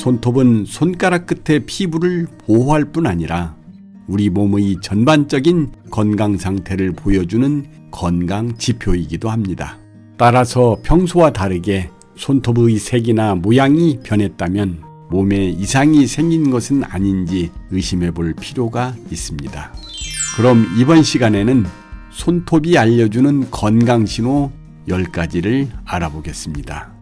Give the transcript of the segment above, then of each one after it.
손톱은 손가락 끝의 피부를 보호할 뿐 아니라 우리 몸의 전반적인 건강 상태를 보여주는 건강 지표이기도 합니다. 따라서 평소와 다르게 손톱의 색이나 모양이 변했다면 몸에 이상이 생긴 것은 아닌지 의심해 볼 필요가 있습니다. 그럼 이번 시간에는 손톱이 알려주는 건강신호 10가지를 알아보겠습니다.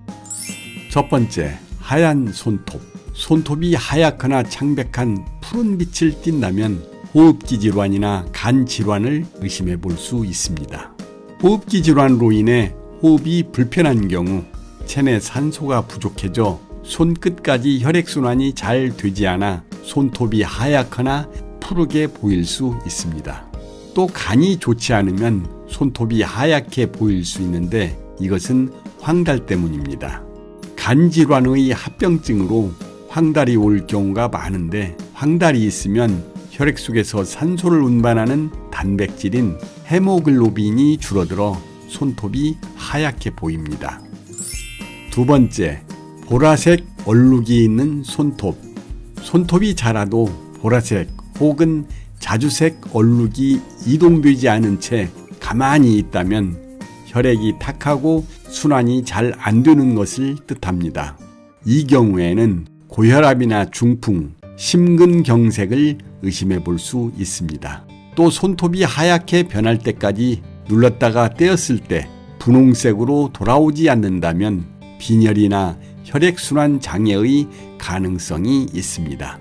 첫 번째, 하얀 손톱. 손톱이 하얗거나 창백한 푸른 빛을 띈다면 호흡기 질환이나 간 질환을 의심해 볼 수 있습니다. 호흡기 질환으로 인해 호흡이 불편한 경우 체내 산소가 부족해져 손끝까지 혈액순환이 잘 되지 않아 손톱이 하얗거나 푸르게 보일 수 있습니다. 또 간이 좋지 않으면 손톱이 하얗게 보일 수 있는데 이것은 황달 때문입니다. 간 질환의 합병증으로 황달이 올 경우가 많은데 황달이 있으면 혈액 속에서 산소를 운반하는 단백질인 헤모글로빈이 줄어들어 손톱이 하얗게 보입니다. 두 번째, 보라색 얼룩이 있는 손톱. 손톱이 자라도 보라색 혹은 자주색 얼룩이 이동되지 않은 채 가만히 있다면 혈액이 탁하고 순환이 잘 안 되는 것을 뜻합니다. 이 경우에는 고혈압이나 중풍, 심근경색을 의심해 볼 수 있습니다. 또 손톱이 하얗게 변할 때까지 눌렀다가 떼었을 때 분홍색으로 돌아오지 않는다면 빈혈이나 혈액순환 장애의 가능성이 있습니다.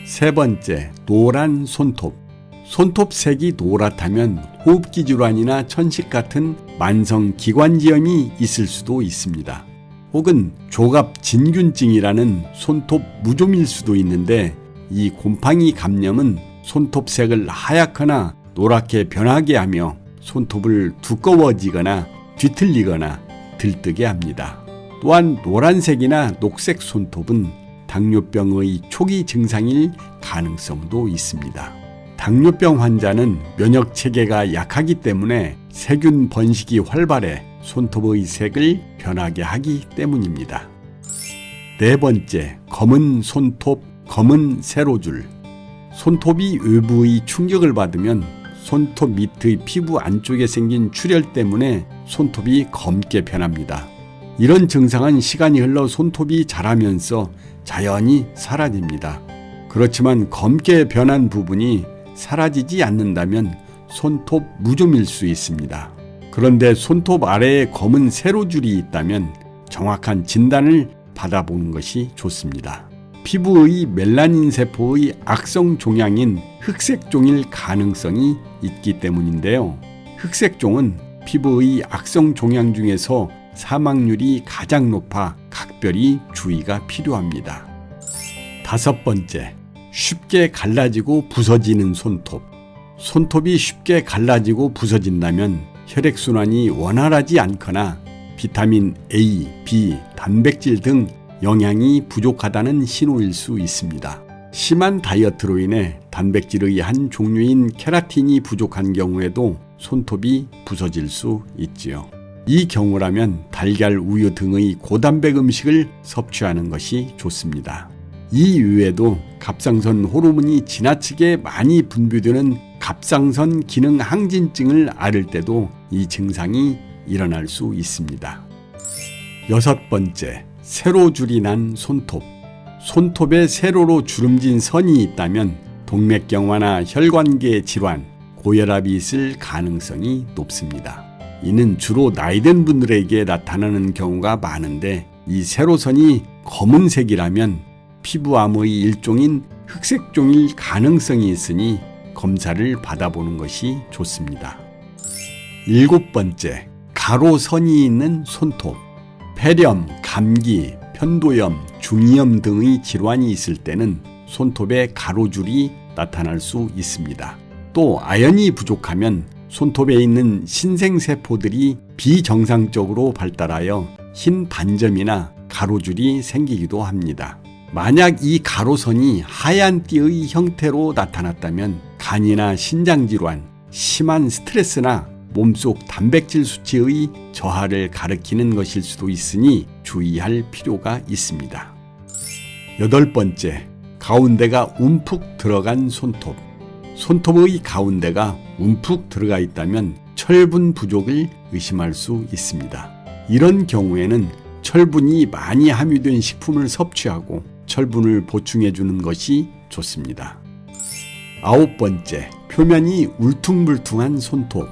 세 번째, 노란 손톱. 손톱색이 노랗다면 호흡기 질환이나 천식 같은 만성 기관지염이 있을 수도 있습니다. 혹은 조갑진균증이라는 손톱 무좀일 수도 있는데 이 곰팡이 감염은 손톱색을 하얗거나 노랗게 변하게 하며 손톱을 두꺼워지거나 뒤틀리거나 들뜨게 합니다. 또한 노란색이나 녹색 손톱은 당뇨병의 초기 증상일 가능성도 있습니다. 당뇨병 환자는 면역 체계가 약하기 때문에 세균 번식이 활발해 손톱의 색을 변하게 하기 때문입니다. 네 번째, 검은 손톱, 검은 세로줄. 손톱이 외부의 충격을 받으면 손톱 밑의 피부 안쪽에 생긴 출혈 때문에 손톱이 검게 변합니다. 이런 증상은 시간이 흘러 손톱이 자라면서 자연히 사라집니다. 그렇지만 검게 변한 부분이 사라지지 않는다면 손톱 무좀일 수 있습니다. 그런데 손톱 아래에 검은 세로줄이 있다면 정확한 진단을 받아보는 것이 좋습니다. 피부의 멜라닌 세포의 악성 종양인 흑색종일 가능성이 있기 때문인데요. 흑색종은 피부의 악성 종양 중에서 사망률이 가장 높아 각별히 주의가 필요합니다. 다섯 번째, 쉽게 갈라지고 부서지는 손톱. 손톱이 쉽게 갈라지고 부서진다면 혈액순환이 원활하지 않거나 비타민 A, B, 단백질 등 영양이 부족하다는 신호일 수 있습니다. 심한 다이어트로 인해 단백질의 한 종류인 케라틴이 부족한 경우에도 손톱이 부서질 수 있지요. 이 경우라면 달걀, 우유 등의 고단백 음식을 섭취하는 것이 좋습니다. 이 외에도 갑상선 호르몬이 지나치게 많이 분비되는 갑상선 기능 항진증을 앓을 때도 이 증상이 일어날 수 있습니다. 여섯 번째, 세로줄이 난 손톱. 손톱에 세로로 주름진 선이 있다면 동맥경화나 혈관계 질환, 고혈압이 있을 가능성이 높습니다. 이는 주로 나이든 분들에게 나타나는 경우가 많은데 이 세로선이 검은색이라면 피부암의 일종인 흑색종일 가능성이 있으니 검사를 받아보는 것이 좋습니다. 일곱 번째, 가로선이 있는 손톱. 폐렴, 감기, 편도염, 중이염 등의 질환이 있을 때는 손톱에 가로줄이 나타날 수 있습니다. 또 아연이 부족하면 손톱에 있는 신생세포들이 비정상적으로 발달하여 흰 반점이나 가로줄이 생기기도 합니다. 만약 이 가로선이 하얀 띠의 형태로 나타났다면 간이나 신장질환, 심한 스트레스나 몸속 단백질 수치의 저하를 가리키는 것일 수도 있으니 주의할 필요가 있습니다. 8번째, 가운데가 움푹 들어간 손톱. 손톱의 가운데가 움푹 들어가 있다면 철분 부족을 의심할 수 있습니다. 이런 경우에는 철분이 많이 함유된 식품을 섭취하고 철분을 보충해 주는 것이 좋습니다. 9번째, 표면이 울퉁불퉁한 손톱.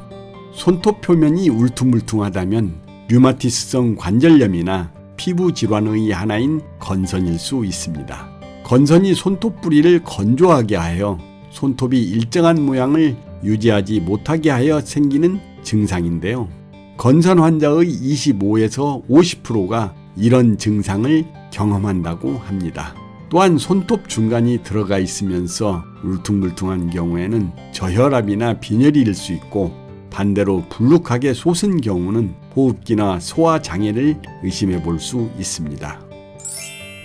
손톱 표면이 울퉁불퉁하다면 류마티스성 관절염이나 피부 질환의 하나인 건선일 수 있습니다. 건선이 손톱 뿌리를 건조하게 하여 손톱이 일정한 모양을 유지하지 못하게 하여 생기는 증상인데요. 건선 환자의 25에서 50%가 이런 증상을 경험한다고 합니다. 또한 손톱 중간이 들어가 있으면서 울퉁불퉁한 경우에는 저혈압이나 빈혈일 수 있고, 반대로 불룩하게 솟은 경우는 호흡기나 소화 장애를 의심해 볼 수 있습니다.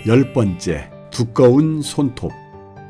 10번째, 두꺼운 손톱.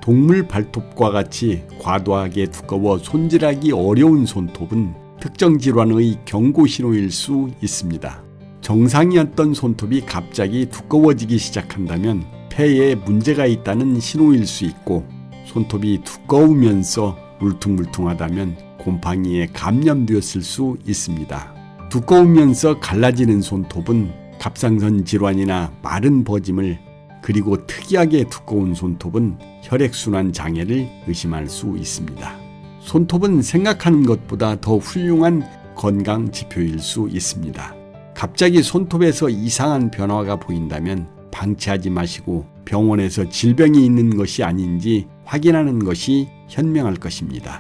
동물 발톱과 같이 과도하게 두꺼워 손질하기 어려운 손톱은 특정 질환의 경고 신호일 수 있습니다. 정상이었던 손톱이 갑자기 두꺼워지기 시작한다면 폐에 문제가 있다는 신호일 수 있고, 손톱이 두꺼우면서 울퉁불퉁하다면 곰팡이에 감염되었을 수 있습니다. 두꺼우면서 갈라지는 손톱은 갑상선 질환이나 마른 버짐을, 그리고 특이하게 두꺼운 손톱은 혈액순환 장애를 의심할 수 있습니다. 손톱은 생각하는 것보다 더 훌륭한 건강 지표일 수 있습니다. 갑자기 손톱에서 이상한 변화가 보인다면 방치하지 마시고 병원에서 질병이 있는 것이 아닌지 확인하는 것이 현명할 것입니다.